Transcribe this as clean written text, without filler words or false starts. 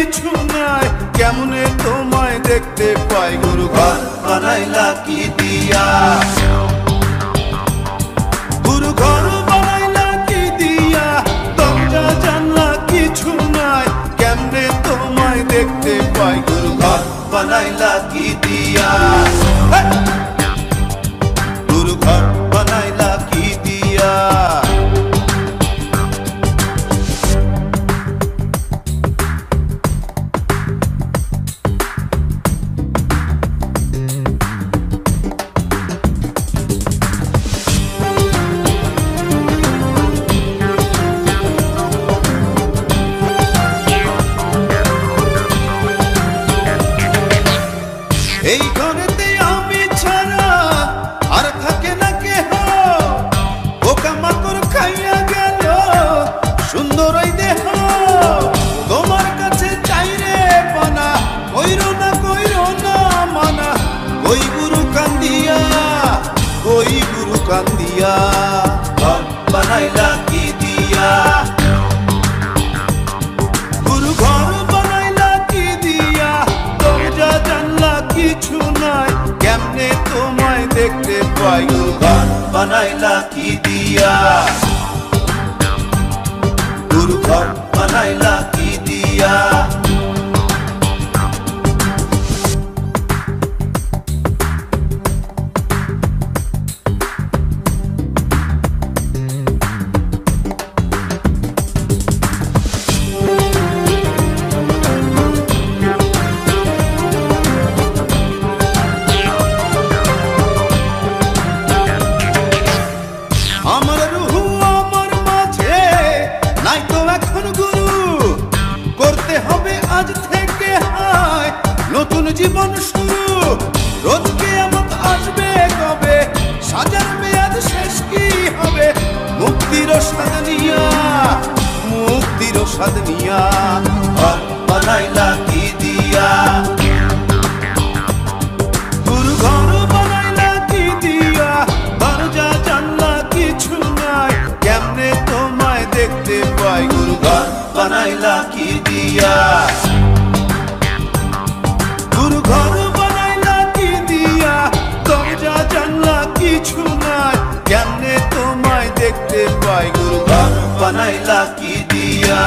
কিছু নাই, কেমনে তোমায় দেখতে পাই গুরু ঘর বানাইলা কি দিয়া, গুরু ঘর বানাইলা কি দিয়া, দরজা জানলা কিছু নাই, কেমনে তোমায় দেখতে পাই গুরু ঘর বানাইলা কি দিয়া, গুরু ঘর বানাইলা কি দিয়া। এই ঘরেতে আমি ছাড়া আর থাকে না কেহ, পোকামাকড় খাইয়া গেল সুন্দর ওই দেহ, তোমার কাছে চাই রে পানা, কইরো না মানা, ওই গুরু কান্দিয়া, ওই গুরু কান্দিয়া, ঘর বানাইলা কি দিয়া, গুরু ঘর বানাইলা কি দিয়া, দরজা জানলা কিছু নাই, কেমনে তোমায় দেখতে পাই গুরু ঘর বানাইলা কি দিয়া, গুরু ঘর বানাইলা কি দিয়া। আমার রুহু আমার মাঝে নাই তো এখন গুরু, করতে হবে আজ থেকে হায় নতুন জীবন শুরু, রোজ কিয়ামত আসবে কবে, সাজার মেয়াদ শেষ কি হবে, মুক্তির স্বাদ নিয়া, মুক্তির স্বাদ নিয়া, ঘর বানাইলা কি দিয়া, গুরু ঘর বানাইলা কি দিয়া, দরজা জানলা কিছু নাই, কেমনে তোমায় দেখতে পাই গুরু ঘর বানাইলা কি দিয়া, গুরু ঘর বানাইলা কি দিয়া, দরজা জানলা কিছু নাই, কেমনে তোমায় দেখতে পাই গুরু ঘর বানাইলা কি দিয়া।